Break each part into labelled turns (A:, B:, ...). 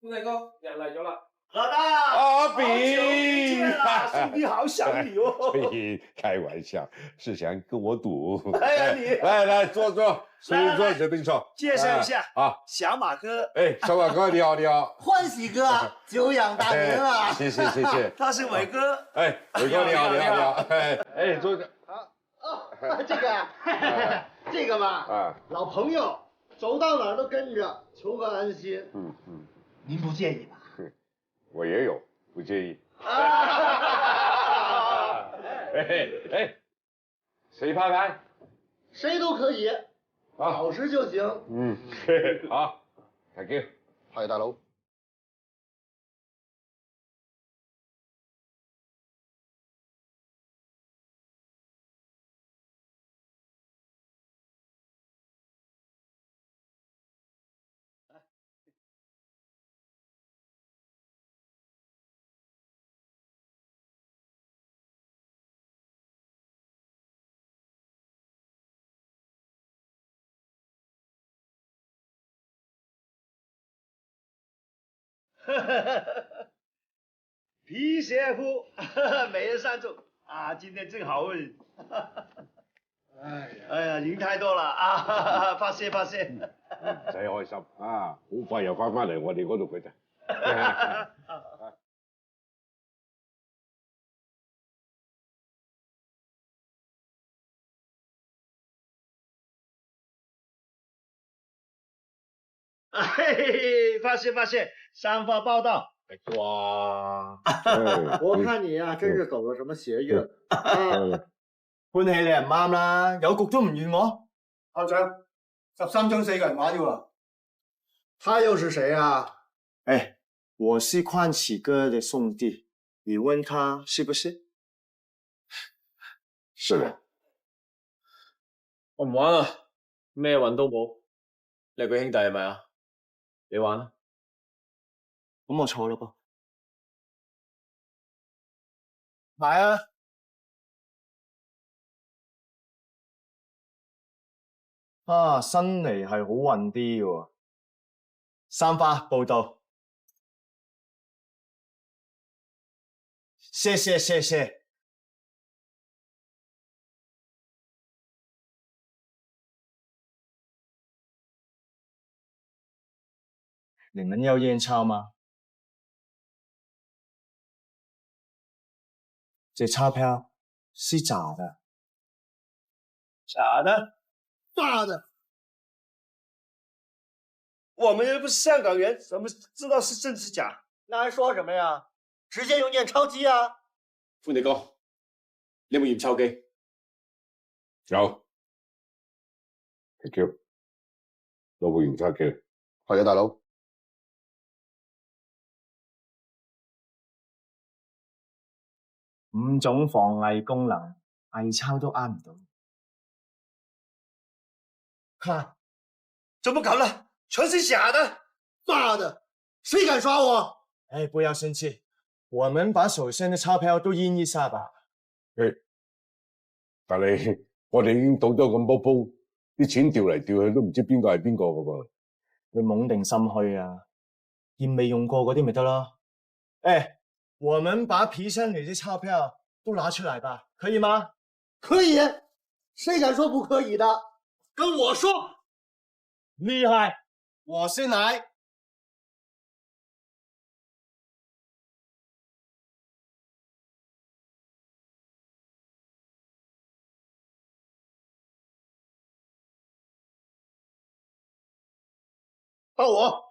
A: 歡喜哥，人嚟咗啦！
B: 老大，
C: 阿比，
B: 兄弟好想你哦！
C: 開玩笑，是想跟我賭。
B: 哎呀你，
C: 來坐，隨坐決定坐。
B: 介紹一下，
C: 啊，
B: 小馬哥。
C: 哎，小馬哥你好，你好。
D: 歡喜哥，久仰大名啊！
C: 謝謝。
B: 他是偉哥。
C: 哎，偉哥你好。哎，坐着。
D: 這個，這個嘛，
C: 啊，
D: 老朋友，走到哪兒都跟着，求個安心。
C: 嗯，
D: 您不介意吧？
C: 我也有，不介意。哎，誰拍牌？
D: 誰都可以，老實就行。
C: 嗯，好，大叫，係大佬。
B: 皮鞋夫，每人3種啊！今天正好運。哎呀，贏太多啦啊！發泄。
C: 唔使開心啊，好快又翻嚟我哋嗰度嘅咋。
B: 發泄，散發報道。
C: 哇！
D: 我看你呀，真是走了什麼邪運。
E: 歡喜你係唔啱啦，有局都唔怨我。
F: 校長，13張4個人玩嘅喎。
D: 他又是誰啊？
E: 哎，我是寬喜哥的兄弟，你問他是不是？
C: 是的。
A: 我唔玩啦，咩運都冇。你係佢兄弟係咪啊？你玩啦。
E: 咁我錯咯噃。買啊！啊，新嚟係好運啲喎。3發報到。謝。你們有驗鈔嗎？這鈔票是假的。
B: 假的？
D: 大的。
B: 我們又不是香港人，怎麼知道是真是假？
D: 那還說什麼呀？直接用驗鈔機啊！
A: 歡喜哥，你有冇驗鈔機？
C: 有。大叫，攞部驗鈔機。係啊，大佬。
E: 5種防偽功能，偽鈔都呃唔到。
B: 看，怎麼搞了？全是假的！
D: 大的，誰敢耍我？
E: 哎，不要生氣，我們把手上的鈔票都驗一下吧。
C: 但係我哋已經賭咗咁多鋪，啲錢調嚟調去都唔知邊個係邊個㗎噃。
E: 你懵定心虛啊？驗未用過嗰啲咪得咯。哎，我們把皮箱裏的鈔票都拿出來吧，可以嗎？
D: 可以，誰敢說不可以的？
B: 跟我說，
E: 厲害，我先來。
D: 到我。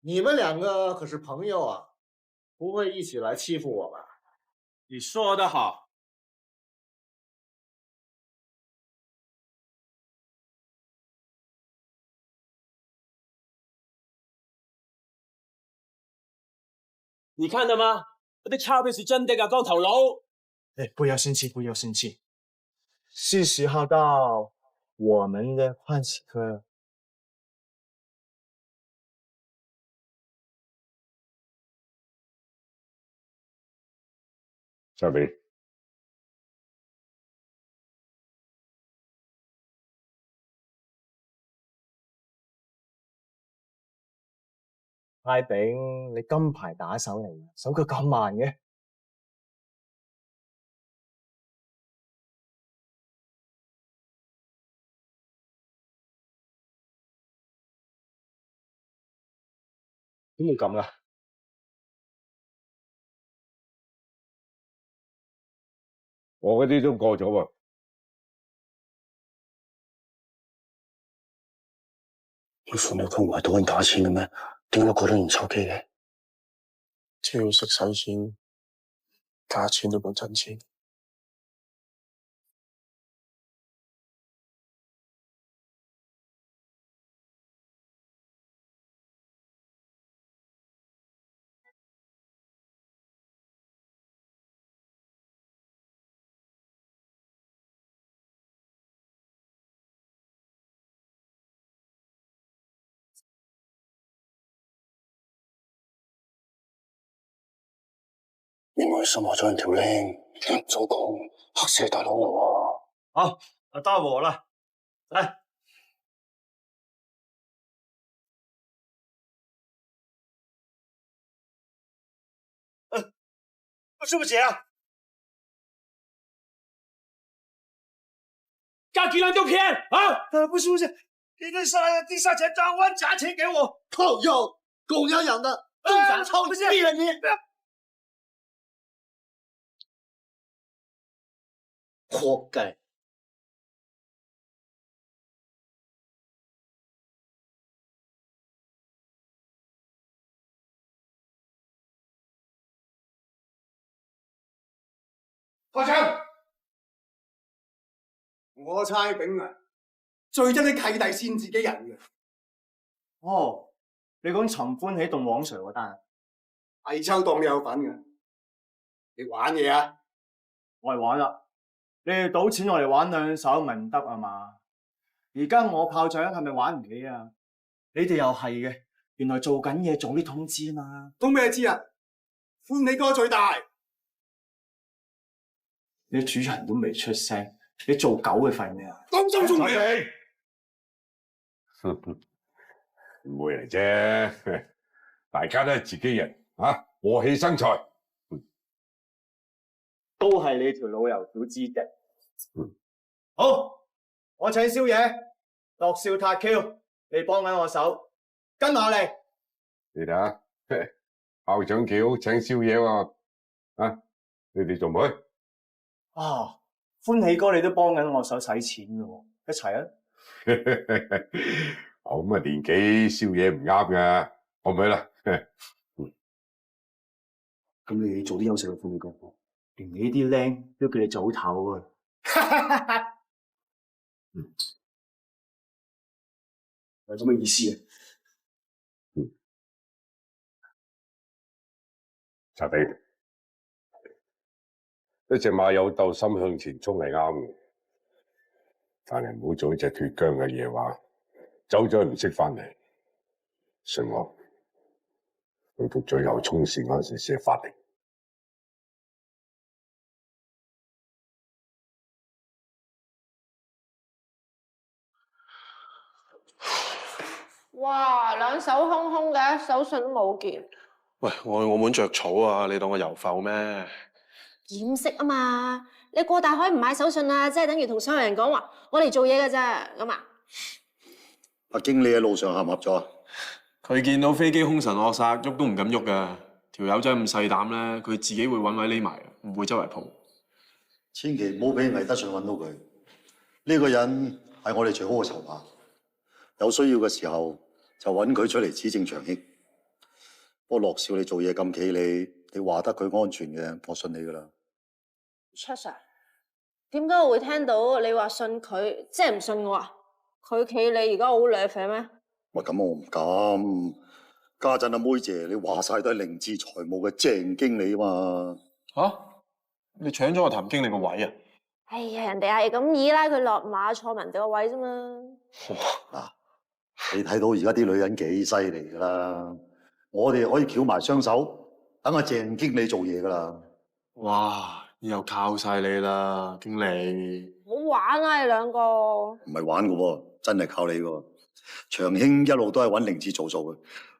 D: 你們兩個可是朋友啊，不會一起來欺負我吧？
A: 你說得好。你看到嗎？我的鈔票是真的啊，光頭佬。
E: 哎，不要生氣，不要生氣，是時候到我們的歡喜哥。
C: 交俾
E: 太炳，你金牌打手嚟，手腳咁慢嘅。點會咁噶？
C: 我嗰啲都過咗喎。
G: 你父母佢唔係賭緊打錢嘅咩？點解覺得唔手機嘅？只要識使錢，打錢都講真錢。你唔開心我咗人條靚，唔早講，嚇死大佬我。
D: 好，到我了，来。对不起啊，
A: 加几两就骗啊！
D: 不是，你那地下钱转弯夹钱给我，靠腰，狗娘养的，中奖超毙了你！活该！
F: 開槍！我猜炳啊，最憎啲契弟先自己人嘅。
E: 哦，你講陳歡喜動黃 Sir 嗰單，
F: 魏秋當你有份嘅，你玩嘢啊？
E: 我係玩啦。你哋賭錢我嚟玩兩手，咪唔得啊嘛？而家我炮仗係咪玩唔起啊？你哋又係嘅，原來做緊嘢早啲通知嘛。
F: 通咩知啊？歡喜哥最大。
E: 你主人都未出聲，你做狗嘅份咩啊？
F: 當心中
C: 你，唔會嚟啫，大家都係自己人啊，和氣生財。
E: 都係你條老油條之敵。好，我請宵夜，樂少塔 Q，你幫緊我手，跟埋我嚟。
C: 你睇下，校長叫請宵夜喎，啊，你哋做唔去？
E: 啊，歡喜哥你都幫緊我手使錢嘅喎，一齊啊！
C: 我咁嘅年紀宵夜唔啱㗎，我唔去啦。
G: 咁你做啲休息嘅歡喜哥，
E: 連你啲僆都叫你早唞啊！
G: 係咁嘅意思啊？
C: 查比，一隻馬有鬥心向前衝係啱嘅，但係唔好做一隻脫韁嘅野話，走咗唔識翻嚟。信我，去到最後衝線嗰時先係法庭。
H: 哇，兩手空空嘅，手信都冇件。
G: 喂，我去澳門着草啊！你當我遊埠咩？
H: 掩飾啊嘛！你過大海唔買手信啊，即係等於同所有人講話，我嚟做嘢㗎咋咁啊？
B: 阿經理喺路上合唔合咗啊？
G: 佢見到飛機兇神惡煞，喐都唔敢喐噶。條友仔咁細膽咧，佢自己會揾位匿埋，唔會周圍蒲。
B: 千祈唔好俾魏德順揾到佢。呢個人係我哋最好嘅籌碼，有需要嘅時候就揾佢出嚟指證長益。不過樂少你做嘢咁企理，你話得佢安全嘅，我信你噶啦。
H: 出 Sir， 點解我會聽到你話信佢，即係唔信我啊？佢企你而家好掠啡咩？
B: 喂，咁我唔敢。家陣阿妹姐，你話晒都係凌志財務嘅鄭經理嘛？
G: 你搶咗我譚經理個位啊？
H: 哎呀，人哋係咁依拉佢落馬坐人哋個位啫嘛。
B: 嗱，你睇到而家啲女人幾犀利噶啦？我哋可以翹埋雙手，等阿鄭經理做嘢噶啦。
G: 哇！以後靠晒你啦，經理。
H: 唔好玩啦，你兩個。
B: 唔係玩嘅喎，真係靠你喎。長興一路都係揾凌志做數嘅。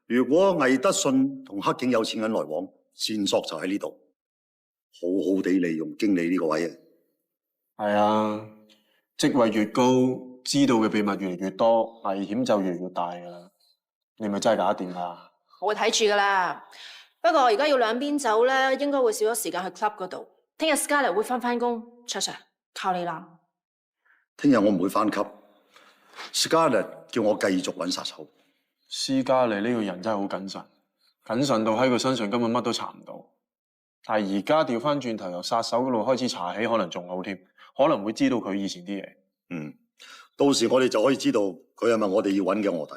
B: 如果魏德信同黑警有錢銀來往，線索就喺呢度，好好地利用經理呢個位啊。
G: 係啊，職位越高，知道嘅秘密越嚟越多，危險就越嚟越大噶啦。你咪真係搞得掂啊？
H: 我會睇住噶啦。不過而家要兩邊走咧，應該會少咗時間去 club 嗰度。聽日 Scarlett 會翻工，卓 Sir 靠你啦。
B: 聽日我唔會翻級 ，Scarlett 叫我繼續揾殺手。
G: 斯嘉麗呢個人真係好謹慎，謹慎到喺佢身上根本乜都查唔到。但係而家調翻轉頭由殺手嗰度開始查起，可能仲好添，可能會知道佢以前啲嘢。
B: 到時我哋就可以知道佢係咪我哋要揾嘅卧底。